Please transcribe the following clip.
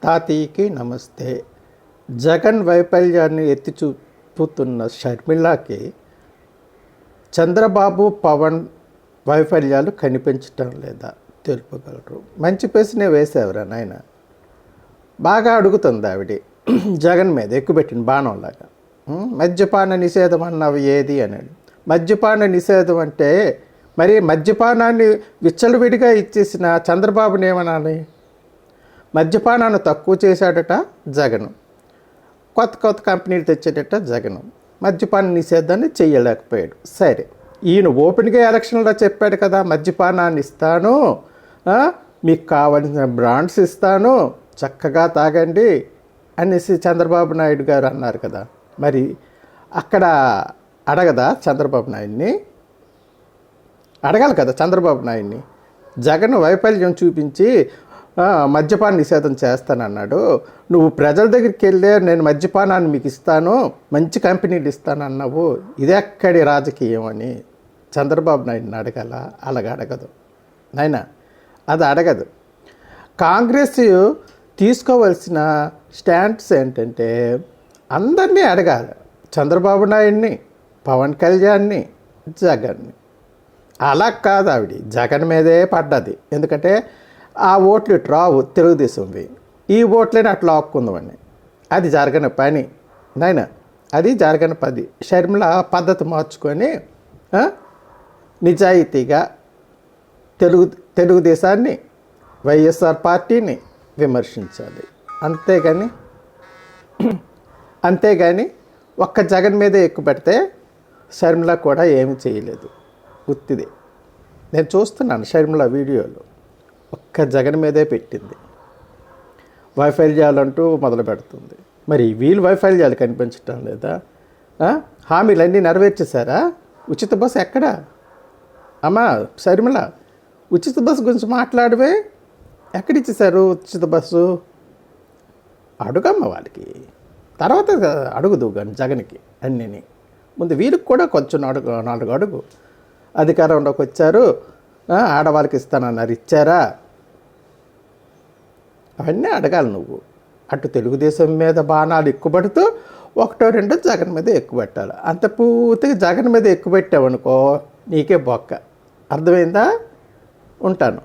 తాతయ్యకి నమస్తే. జగన్ వైఫల్యాన్ని ఎత్తి చూపుతున్న షర్మిలాకి చంద్రబాబు, పవన్ వైఫల్యాలు కనిపించటం లేదా తెలుపగలరు? మంచి ప్రశ్నే వేసేవరా నాయన. బాగా అడుగుతుంది ఆవిడ జగన్ మీద ఎక్కుపెట్టిన బాణంలాగా. మద్యపాన నిషేధం అన్నవి ఏది అన్నాడు. మద్యపాన నిషేధం అంటే మరి మద్యపానాన్ని విచ్చలవిడిగా ఇచ్చేసిన చంద్రబాబుని ఏమనాలి? మద్యపానాన్ని తక్కువ చేశాడట జగన్, కొత్త కొత్త కంపెనీలు తెచ్చేటట జగన్, మద్యపాన నిషేధాన్ని చెయ్యలేకపోయాడు. సరే, ఈయన ఓపెన్గా ఎలక్షన్లో చెప్పాడు కదా, మద్యపానాన్ని ఇస్తాను, మీకు కావాల్సిన బ్రాండ్స్ ఇస్తాను, చక్కగా తాగండి అనేసి చంద్రబాబు నాయుడు గారు అన్నారు కదా. మరి అక్కడ అడగదా చంద్రబాబు నాయుడిని? అడగాలి కదా చంద్రబాబు నాయుడిని. జగన్ వైఫల్యం చూపించి మద్యపాన నిషేధం చేస్తానన్నాడు, నువ్వు ప్రజల దగ్గరికి వెళ్ళే నేను మద్యపానాన్ని మీకు ఇస్తాను, మంచి కంపెనీలు ఇస్తాను అన్నావు, ఇదెక్కడి రాజకీయం అని చంద్రబాబు నాయుడిని అడగాల? అలాగ అడగదు నాయన, అది అడగదు. కాంగ్రెస్ తీసుకోవాల్సిన స్టాండ్స్ ఏంటంటే అందరినీ అడగాలి, చంద్రబాబు నాయుడిని, పవన్ కళ్యాణ్ని, జగన్ని. అలా కాదు, ఆవిడ జగన్ మీదే పడ్డది. ఎందుకంటే ఆ ఓట్లు ఇటు రావు తెలుగుదేశంవి, ఈ ఓట్లని అట్లా ఆక్కుందామని. అది జరగని పని నాయన, అది జరగని పని. షర్మిల పద్ధతి మార్చుకొని నిజాయితీగా తెలుగుదేశాన్ని, వైఎస్ఆర్ పార్టీని విమర్శించాలి. అంతేగాని ఒక్క జగన్ మీదే ఎక్కువ పెడితే షర్మిల కూడా ఏమి చేయలేదు, ఉత్తిదే. నేను చూస్తున్నాను షర్మిల వీడియోలో, ఒక్క జగన్ మీదే పెట్టింది. వైఫల్యాలు అంటూ మొదలు పెడుతుంది. మరి వీళ్ళు వైఫల్యాలు కనిపించటం లేదా? హామీలన్నీ నెరవేర్చేశారా? ఉచిత బస్సు ఎక్కడా? అమ్మా షర్మిల, ఉచిత బస్సు గురించి మాట్లాడవే, ఎక్కడిచ్చేశారు ఉచిత బస్సు? అడుగమ్మ వాళ్ళకి, తర్వాత అడుగుదు కానీ జగన్కి అన్నీ. ముందు వీరికి కూడా కొంచెం నాలుగు అడుగు. అధికారంలోకి వచ్చారు, ఆడవాళ్ళకి ఇస్తానన్నారు, ఇచ్చారా? అవన్నీ అడగాలి నువ్వు. అటు తెలుగుదేశం మీద బాణాలు ఎక్కువ ఒకటో రెండో జగన్ మీద ఎక్కువ పెట్టాలి. అంత పూర్తిగా జగన్ మీద ఎక్కువ పెట్టావనుకో నీకే బొక్క. అర్థమైందా? ఉంటాను.